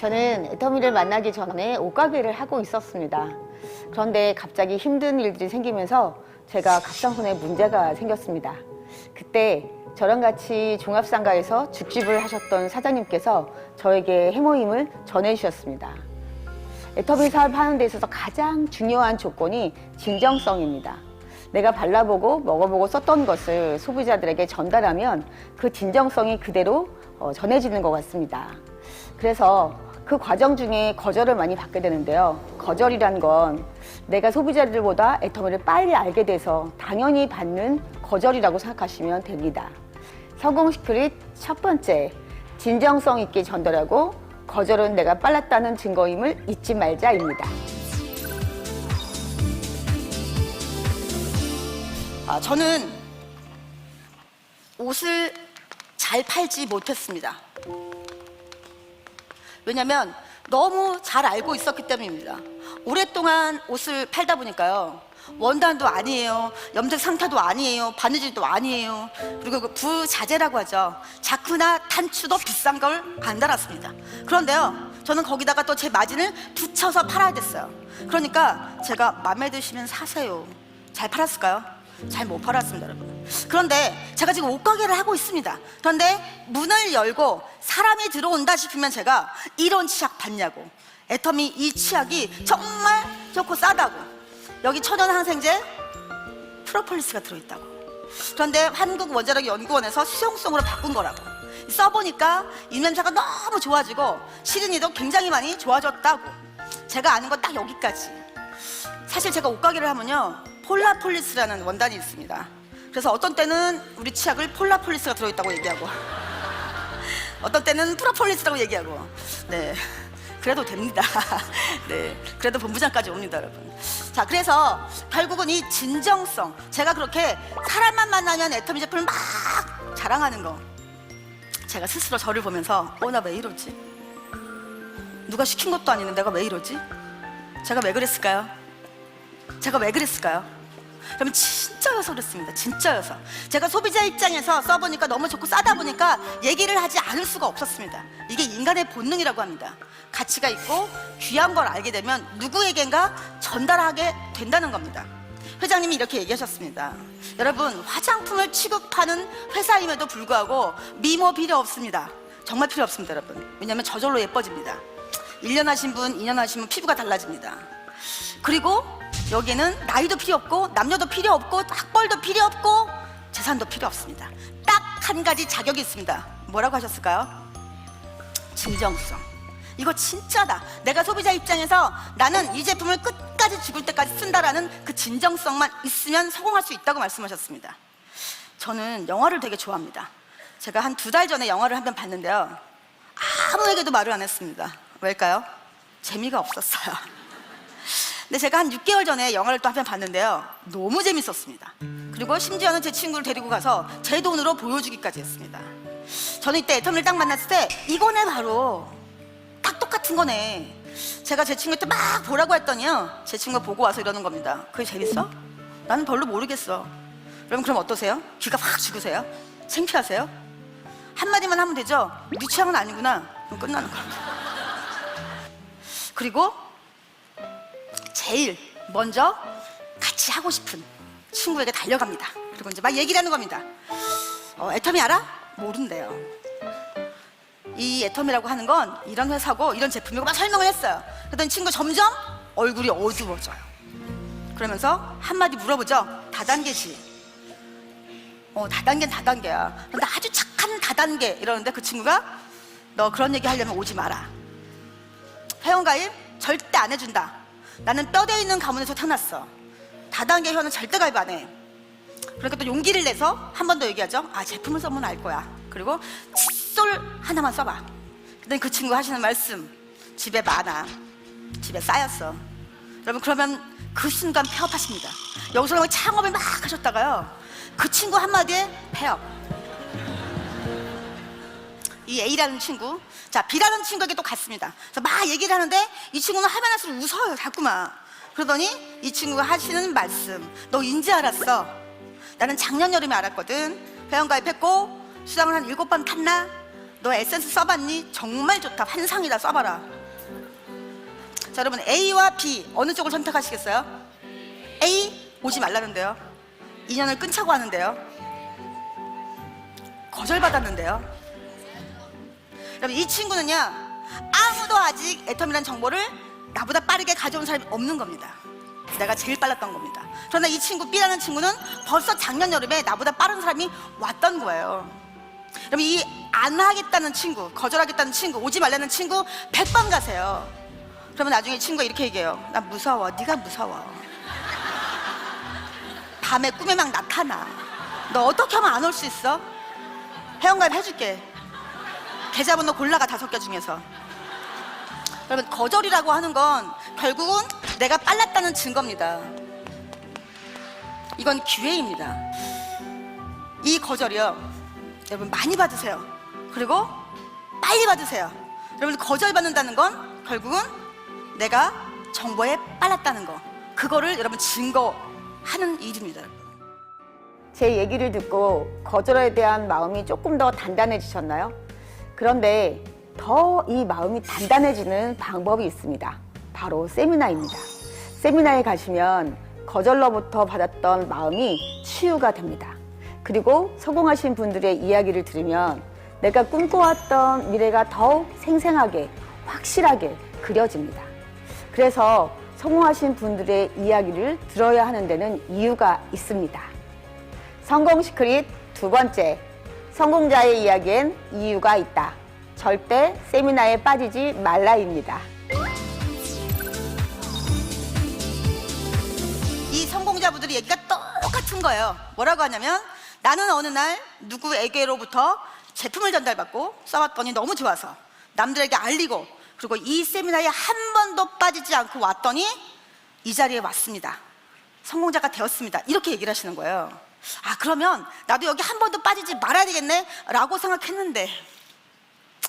저는 애터미를 만나기 전에 옷가게를 하고 있었습니다. 그런데 갑자기 힘든 일들이 생기면서 제가 갑상선에 문제가 생겼습니다. 그때 저랑 같이 종합상가에서 죽집을 하셨던 사장님께서 저에게 해모임을 전해주셨습니다. 애터미 사업하는 데 있어서 가장 중요한 조건이 진정성입니다. 내가 발라보고 먹어보고 썼던 것을 소비자들에게 전달하면 그 진정성이 그대로 전해지는 것 같습니다. 그래서 그 과정 중에 거절을 많이 받게 되는데요. 거절이란 건 내가 소비자들보다 애터미를 빨리 알게 돼서 당연히 받는 거절이라고 생각하시면 됩니다. 성공 시크릿 첫 번째, 진정성 있게 전달하고 거절은 내가 빨랐다는 증거임을 잊지 말자입니다. 저는 옷을 잘 팔지 못했습니다. 왜냐면 너무 잘 알고 있었기 때문입니다. 오랫동안 옷을 팔다 보니까요, 원단도 아니에요, 염색 상태도 아니에요, 바느질도 아니에요, 그리고 그 부자재라고 하죠. 자크나 단추도 비싼 걸 안 달았습니다. 그런데요, 저는 거기다가 또 제 마진을 붙여서 팔아야 됐어요. 그러니까 제가 마음에 드시면 사세요. 잘 팔았을까요? 잘 못 팔았습니다, 여러분. 그런데 제가 지금 옷가게를 하고 있습니다. 그런데 문을 열고 사람이 들어온다 싶으면 제가 이런 치약 봤냐고, 애터미 이 치약이 정말 좋고 싸다고, 여기 천연항생제 프로폴리스가 들어있다고. 그런데 한국원자력연구원에서 수용성으로 바꾼 거라고. 써보니까 입냄새가 너무 좋아지고 시린이도 굉장히 많이 좋아졌다고. 제가 아는 건 딱 여기까지. 사실 제가 옷가게를 하면요, 폴라폴리스라는 원단이 있습니다. 그래서 어떤 때는 우리 치약을 폴라폴리스가 들어있다고 얘기하고 어떤 때는 프로폴리스라고 얘기하고, 네, 그래도 됩니다. 네, 그래도 본부장까지 옵니다, 여러분. 자, 그래서 결국은 이 진정성, 제가 그렇게 사람만 만나면 애터미 제품을 막 자랑하는 거, 제가 스스로 저를 보면서 나 왜 이러지? 누가 시킨 것도 아닌데 내가 왜 이러지? 제가 왜 그랬을까요? 제가 왜 그랬을까요? 그러면 진짜여서 그랬습니다. 진짜여서. 제가 소비자 입장에서 써보니까 너무 좋고 싸다 보니까 얘기를 하지 않을 수가 없었습니다. 이게 인간의 본능이라고 합니다. 가치가 있고 귀한 걸 알게 되면 누구에겐가 전달하게 된다는 겁니다. 회장님이 이렇게 얘기하셨습니다. 여러분, 화장품을 취급하는 회사임에도 불구하고 미모 필요 없습니다. 정말 필요 없습니다, 여러분. 왜냐하면 저절로 예뻐집니다. 1년 하신 분, 2년 하시면 피부가 달라집니다. 그리고 여기는 나이도 필요 없고 남녀도 필요 없고 학벌도 필요 없고 재산도 필요 없습니다. 딱 한 가지 자격이 있습니다. 뭐라고 하셨을까요? 진정성. 이거 진짜다. 내가 소비자 입장에서 나는 이 제품을 끝까지 죽을 때까지 쓴다라는 그 진정성만 있으면 성공할 수 있다고 말씀하셨습니다. 저는 영화를 되게 좋아합니다. 제가 한 2달 전에 영화를 한 편 봤는데요, 아무에게도 말을 안 했습니다. 왜일까요? 재미가 없었어요. 근데 제가 한 6개월 전에 영화를 또 한 편 봤는데요, 너무 재밌었습니다. 그리고 심지어는 제 친구를 데리고 가서 제 돈으로 보여주기까지 했습니다. 저는 이때 애터미를 딱 만났을 때 이거네, 바로 딱 똑같은 거네. 제가 제 친구한테 막 보라고 했더니요, 제 친구가 보고 와서 이러는 겁니다. 그게 재밌어? 나는 별로 모르겠어. 여러분, 그럼 어떠세요? 귀가 확 죽으세요? 창피하세요? 한마디만 하면 되죠? 네 취향은 아니구나. 그럼 끝나는 겁니다. 그리고 제일 먼저 같이 하고 싶은 친구에게 달려갑니다. 그리고 이제 막 얘기를 하는 겁니다. 애터미 알아? 모른대요. 이 애터미라고 하는 건 이런 회사고 이런 제품이고 막 설명을 했어요. 그랬더니 친구 점점 얼굴이 어두워져요. 그러면서 한마디 물어보죠. 다단계지? 다단계는 다단계야. 근데 아주 착한 다단계 이러는데 그 친구가 너 그런 얘기 하려면 오지 마라. 회원가입 절대 안 해준다. 나는 뼈대 있는 가문에서 태어났어. 다단계 회원은 절대 가입 안 해. 그러니까 또 용기를 내서 한 번 더 얘기하죠. 제품을 써보면 알 거야. 그리고 칫솔 하나만 써봐. 그랬더니 그 친구 하시는 말씀, 집에 많아. 집에 쌓였어. 여러분, 그러면 그 순간 폐업하십니다. 여기서 창업을 막 하셨다가요, 그 친구 한마디에 폐업. 이 A라는 친구, 자, B라는 친구에게 또 갔습니다. 그래서 막 얘기를 하는데 이 친구는 하면 할수록 웃어요, 자꾸만. 그러더니 이 친구가 하시는 말씀, 너 인지 알았어? 나는 작년 여름에 알았거든. 회원가입했고 수당을 한 7번 탔나? 너 에센스 써봤니? 정말 좋다. 환상이다. 써봐라. 자, 여러분 A와 B 어느 쪽을 선택하시겠어요? A 오지 말라는데요. 인연을 끊자고 하는데요. 거절받았는데요. 여러분 이 친구는요, 아무도 아직 애텀이라는 정보를 나보다 빠르게 가져온 사람이 없는 겁니다. 내가 제일 빨랐던 겁니다. 그러나 이 친구 B라는 친구는 벌써 작년 여름에 나보다 빠른 사람이 왔던 거예요. 여러분 이 안 하겠다는 친구, 거절하겠다는 친구, 오지 말라는 친구 100번 가세요. 그러면 나중에 이 친구가 이렇게 얘기해요. 나 무서워. 네가 무서워. 밤에 꿈에 막 나타나. 너 어떻게 하면 안 올 수 있어? 회원가입 해줄게. 계좌번호 골라가 5개 중에서. 여러분 거절이라고 하는 건 결국은 내가 빨랐다는 증거입니다. 이건 기회입니다. 이 거절이요, 여러분 많이 받으세요. 그리고 빨리 받으세요. 여러분 거절받는다는 건 결국은 내가 정보에 빨랐다는 거, 그거를 여러분 증거하는 일입니다. 제 얘기를 듣고 거절에 대한 마음이 조금 더 단단해지셨나요? 그런데 더 이 마음이 단단해지는 방법이 있습니다. 바로 세미나입니다. 세미나에 가시면 거절로부터 받았던 마음이 치유가 됩니다. 그리고 성공하신 분들의 이야기를 들으면 내가 꿈꿔왔던 미래가 더욱 생생하게, 확실하게 그려집니다. 그래서 성공하신 분들의 이야기를 들어야 하는 데는 이유가 있습니다. 성공 시크릿 2번째, 성공자의 이야기엔 이유가 있다. 절대 세미나에 빠지지 말라입니다. 이 성공자분들의 얘기가 똑같은 거예요. 뭐라고 하냐면, 나는 어느 날 누구에게로부터 제품을 전달받고 써봤더니 너무 좋아서 남들에게 알리고, 그리고 이 세미나에 한 번도 빠지지 않고 왔더니 이 자리에 왔습니다. 성공자가 되었습니다. 이렇게 얘기를 하시는 거예요. 아, 그러면 나도 여기 한 번도 빠지지 말아야 되겠네 라고 생각했는데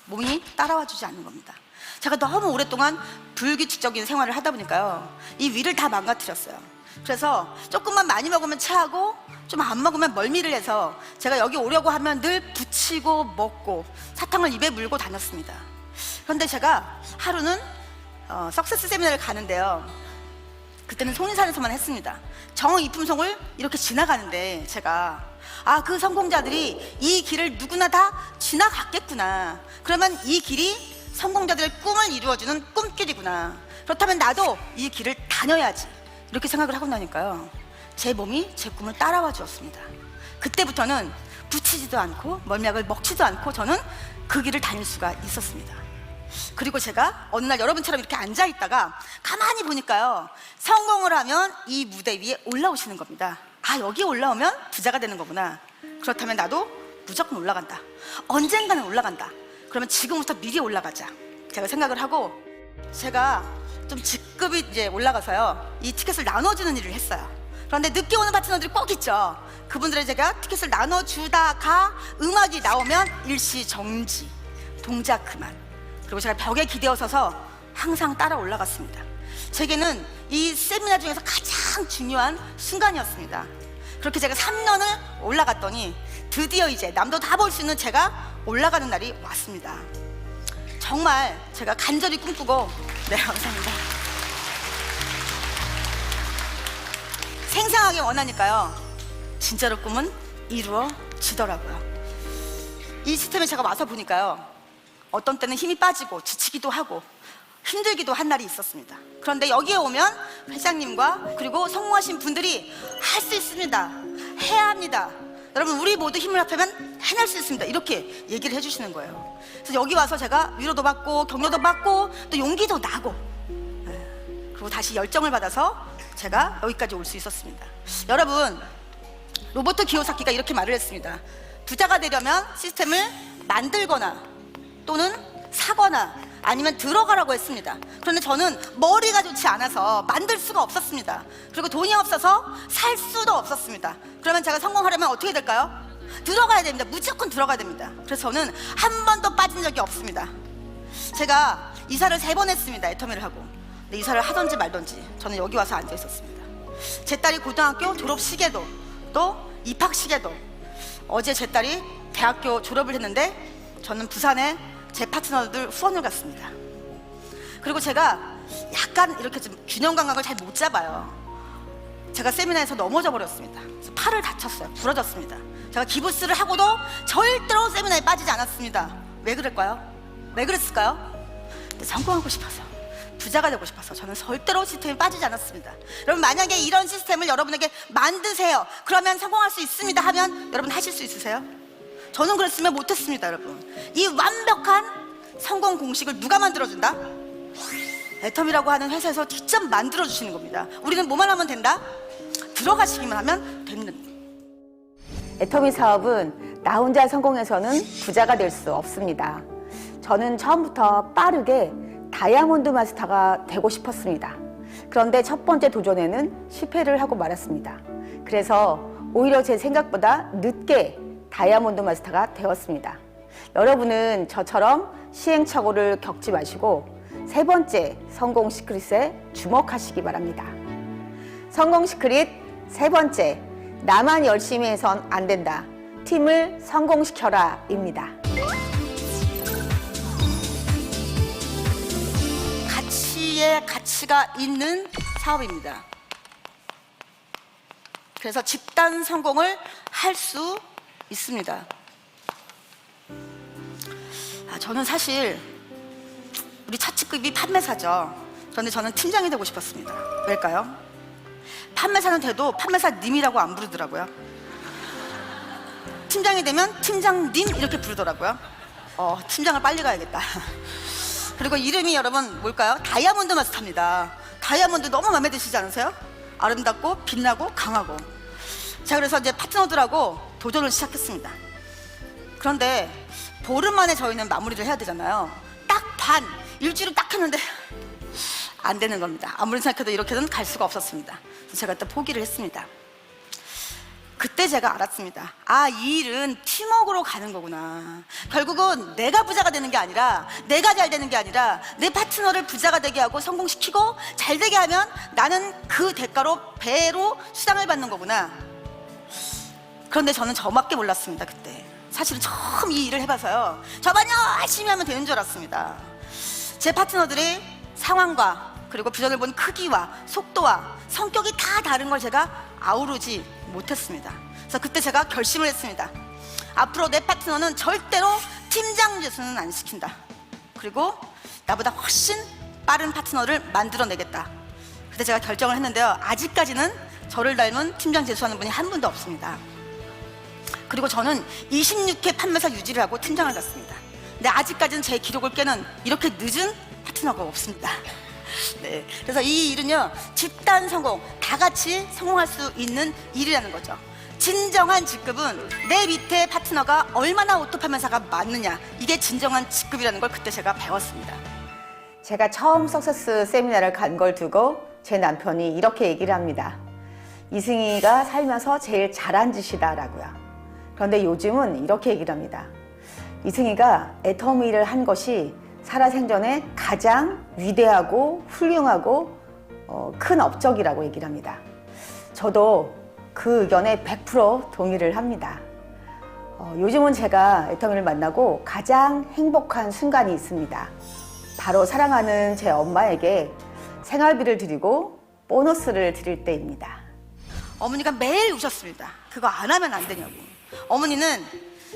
몸이 따라와 주지 않는 겁니다. 제가 너무 오랫동안 불규칙적인 생활을 하다 보니까요, 이 위를 다 망가뜨렸어요. 그래서 조금만 많이 먹으면 체하고 좀 안 먹으면 멀미를 해서 제가 여기 오려고 하면 늘 붙이고 먹고 사탕을 입에 물고 다녔습니다. 그런데 제가 하루는 석세스 세미나를 가는데요, 그때는 송인산에서만 했습니다. 정이품송을 이렇게 지나가는데 제가 그 성공자들이 이 길을 누구나 다 지나갔겠구나. 그러면 이 길이 성공자들의 꿈을 이루어주는 꿈길이구나. 그렇다면 나도 이 길을 다녀야지. 이렇게 생각을 하고 나니까요, 제 몸이 제 꿈을 따라와 주었습니다. 그때부터는 붙이지도 않고 멀미약을 먹지도 않고 저는 그 길을 다닐 수가 있었습니다. 그리고 제가 어느 날 여러분처럼 이렇게 앉아 있다가 가만히 보니까요, 성공을 하면 이 무대 위에 올라오시는 겁니다. 여기 올라오면 부자가 되는 거구나. 그렇다면 나도 무조건 올라간다. 언젠가는 올라간다. 그러면 지금부터 미리 올라가자. 제가 생각을 하고, 제가 좀 직급이 이제 올라가서요, 이 티켓을 나눠주는 일을 했어요. 그런데 늦게 오는 파트너들이 꼭 있죠. 그분들에 제가 티켓을 나눠주다가 음악이 나오면 일시 정지, 동작 그만. 그리고 제가 벽에 기대어 서서 항상 따라 올라갔습니다. 제게는 이 세미나 중에서 가장 중요한 순간이었습니다. 그렇게 제가 3년을 올라갔더니 드디어 이제 남도 다 볼 수 있는 제가 올라가는 날이 왔습니다. 정말 제가 간절히 꿈꾸고, 네, 감사합니다. 생생하게 원하니까요, 진짜로 꿈은 이루어지더라고요. 이 시스템에 제가 와서 보니까요, 어떤 때는 힘이 빠지고 지치기도 하고 힘들기도 한 날이 있었습니다. 그런데 여기에 오면 회장님과 그리고 성공하신 분들이 할 수 있습니다, 해야 합니다, 여러분 우리 모두 힘을 합하면 해낼 수 있습니다, 이렇게 얘기를 해주시는 거예요. 그래서 여기 와서 제가 위로도 받고 격려도 받고 또 용기도 나고, 그리고 다시 열정을 받아서 제가 여기까지 올 수 있었습니다. 여러분, 로버트 기요사키가 이렇게 말을 했습니다. 부자가 되려면 시스템을 만들거나 또는 사거나 아니면 들어가라고 했습니다. 그런데 저는 머리가 좋지 않아서 만들 수가 없었습니다. 그리고 돈이 없어서 살 수도 없었습니다. 그러면 제가 성공하려면 어떻게 될까요? 들어가야 됩니다. 무조건 들어가야 됩니다. 그래서 저는 한 번도 빠진 적이 없습니다. 제가 이사를 3번 했습니다. 애터미를 하고. 근데 이사를 하던지 말던지 저는 여기 와서 앉아 있었습니다. 제 딸이 고등학교 졸업식에도 또 입학식에도, 어제 제 딸이 대학교 졸업을 했는데 저는 부산에 제 파트너들 후원을 갔습니다. 그리고 제가 약간 이렇게 좀 균형 감각을 잘 못 잡아요. 제가 세미나에서 넘어져 버렸습니다. 그래서 팔을 다쳤어요. 부러졌습니다. 제가 기부스를 하고도 절대로 세미나에 빠지지 않았습니다. 왜 그럴까요? 왜 그랬을까요? 성공하고 싶어서, 부자가 되고 싶어서 저는 절대로 시스템에 빠지지 않았습니다. 여러분, 만약에 이런 시스템을 여러분에게 만드세요. 그러면 성공할 수 있습니다 하면 여러분 하실 수 있으세요? 저는 그랬으면 못했습니다. 여러분, 이 완벽한 성공 공식을 누가 만들어준다? 애텀이라고 하는 회사에서 직접 만들어주시는 겁니다. 우리는 뭐만 하면 된다? 들어가시기만 하면 되는. 애터미 사업은 나 혼자 성공해서는 부자가 될 수 없습니다. 저는 처음부터 빠르게 다이아몬드 마스터가 되고 싶었습니다. 그런데 첫 번째 도전에는 실패를 하고 말았습니다. 그래서 오히려 제 생각보다 늦게 다이아몬드 마스터가 되었습니다. 여러분은 저처럼 시행착오를 겪지 마시고 세 번째 성공 시크릿에 주목하시기 바랍니다. 성공 시크릿 세 번째, 나만 열심히 해선 안 된다. 팀을 성공시켜라 입니다. 가치에 가치가 있는 사업입니다. 그래서 집단 성공을 할 수 있습니다. 저는 사실 우리 첫 직급이 판매사죠. 그런데 저는 팀장이 되고 싶었습니다. 왜일까요? 판매사는 돼도 판매사님이라고 안 부르더라고요. 팀장이 되면 팀장님 이렇게 부르더라고요. 팀장을 빨리 가야겠다. 그리고 이름이 여러분 뭘까요? 다이아몬드 마스터입니다. 다이아몬드 너무 마음에 드시지 않으세요? 아름답고 빛나고 강하고. 자, 그래서 이제 파트너들하고 도전을 시작했습니다. 그런데 보름 만에 저희는 마무리를 해야 되잖아요. 딱 반, 일주일을 딱 했는데 안 되는 겁니다. 아무리 생각해도 이렇게는 갈 수가 없었습니다. 그래서 제가 또 포기를 했습니다. 그때 제가 알았습니다. 이 일은 팀워크로 가는 거구나. 결국은 내가 부자가 되는 게 아니라, 내가 잘 되는 게 아니라 내 파트너를 부자가 되게 하고 성공시키고 잘 되게 하면 나는 그 대가로 배로 수당을 받는 거구나. 그런데 저는 저밖에 몰랐습니다. 그때 사실은 처음 이 일을 해봐서요, 저만 열심히 하면 되는 줄 알았습니다. 제 파트너들이 상황과 그리고 비전을 본 크기와 속도와 성격이 다 다른 걸 제가 아우르지 못했습니다. 그래서 그때 제가 결심을 했습니다. 앞으로 내 파트너는 절대로 팀장 재수는 안 시킨다. 그리고 나보다 훨씬 빠른 파트너를 만들어내겠다. 그때 제가 결정을 했는데요, 아직까지는 저를 닮은 팀장 재수하는 분이 한 분도 없습니다. 그리고 저는 26회 판매사 유지를 하고 팀장을 갔습니다. 근데 아직까지는 제 기록을 깨는 이렇게 늦은 파트너가 없습니다. 네, 그래서 이 일은요, 집단 성공, 다 같이 성공할 수 있는 일이라는 거죠. 진정한 직급은 내 밑에 파트너가 얼마나 오토 판매사가 많느냐, 이게 진정한 직급이라는 걸 그때 제가 배웠습니다. 제가 처음 석세스 세미나를 간 걸 두고 제 남편이 이렇게 얘기를 합니다. 이승희가 살면서 제일 잘한 짓이다라고요. 그런데 요즘은 이렇게 얘기를 합니다. 이승희가 애터미를 한 것이 살아생전에 가장 위대하고 훌륭하고 큰 업적이라고 얘기를 합니다. 저도 그 의견에 100% 동의를 합니다. 요즘은 제가 애터미를 만나고 가장 행복한 순간이 있습니다. 바로 사랑하는 제 엄마에게 생활비를 드리고 보너스를 드릴 때입니다. 어머니가 매일 우셨습니다. 그거 안 하면 안 되냐고. 어머니는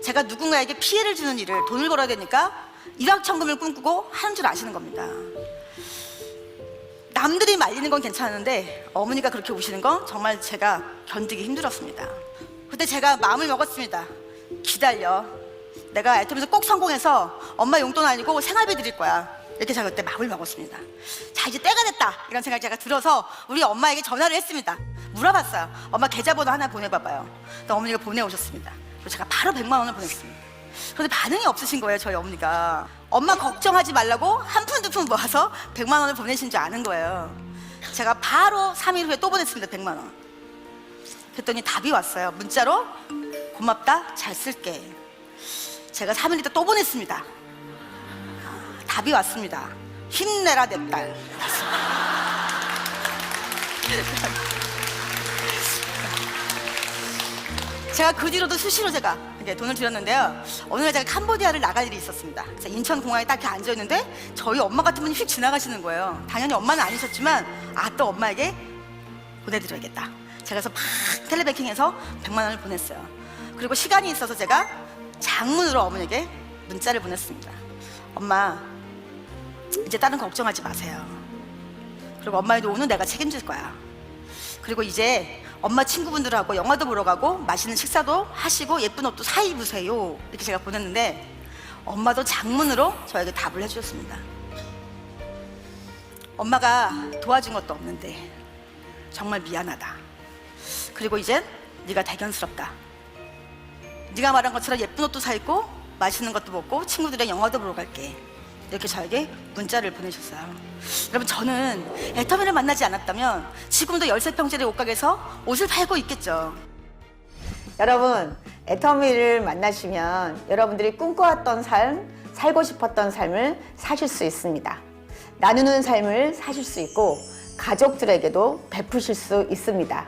제가 누군가에게 피해를 주는 일을, 돈을 벌어야 되니까 일확천금을 꿈꾸고 하는 줄 아시는 겁니다. 남들이 말리는 건 괜찮은데 어머니가 그렇게 우시는 건 정말 제가 견디기 힘들었습니다. 그때 제가 마음을 먹었습니다. 기다려, 내가 애터미에서 꼭 성공해서 엄마 용돈 아니고 생활비 드릴 거야. 이렇게 제가 그때 마음을 먹었습니다. 자, 이제 때가 됐다, 이런 생각이 제가 들어서 우리 엄마에게 전화를 했습니다. 물어봤어요. 엄마 계좌번호 하나 보내봐봐요. 또 어머니가 보내오셨습니다. 그리고 제가 바로 100만 원을 보냈습니다. 그런데 반응이 없으신 거예요. 저희 어머니가 엄마 걱정하지 말라고 한 푼 두 푼 모아서 100만 원을 보내신 줄 아는 거예요. 제가 바로 3일 후에 또 보냈습니다. 100만 원. 그랬더니 답이 왔어요. 문자로 고맙다, 잘 쓸게. 제가 3일 있다 또 보냈습니다. 답이 왔습니다. 힘내라 내 딸. 제가 그 뒤로도 수시로 제가 이렇게 돈을 들였는데요. 어느 날 제가 캄보디아를 나갈 일이 있었습니다. 그래서 인천공항에 딱 이렇게 앉아있는데 저희 엄마 같은 분이 휙 지나가시는 거예요. 당연히 엄마는 아니셨지만 또 엄마에게 보내드려야겠다. 제가 그래서 막 텔레뱅킹해서 100만 원을 보냈어요. 그리고 시간이 있어서 제가 장문으로 어머니에게 문자를 보냈습니다. 엄마, 이제 다른 걱정하지 마세요. 그리고 엄마의 노후는 내가 책임질 거야. 그리고 이제 엄마 친구분들하고 영화도 보러 가고 맛있는 식사도 하시고 예쁜 옷도 사 입으세요. 이렇게 제가 보냈는데 엄마도 장문으로 저에게 답을 해주셨습니다. 엄마가 도와준 것도 없는데 정말 미안하다. 그리고 이젠 네가 대견스럽다. 네가 말한 것처럼 예쁜 옷도 사 입고 맛있는 것도 먹고 친구들이랑 영화도 보러 갈게. 이렇게 저에게 문자를 보내셨어요. 여러분, 저는 애터미를 만나지 않았다면 지금도 13평짜리 옷가게에서 옷을 팔고 있겠죠. 여러분, 애터미를 만나시면 여러분들이 꿈꿔왔던 삶, 살고 싶었던 삶을 사실 수 있습니다. 나누는 삶을 사실 수 있고 가족들에게도 베푸실 수 있습니다.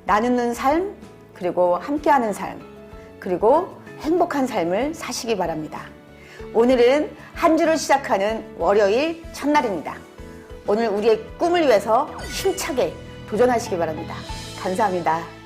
나누는 삶, 그리고 함께하는 삶, 그리고 행복한 삶을 사시기 바랍니다. 오늘은 한 주를 시작하는 월요일 첫날입니다. 오늘 우리의 꿈을 위해서 힘차게 도전하시기 바랍니다. 감사합니다.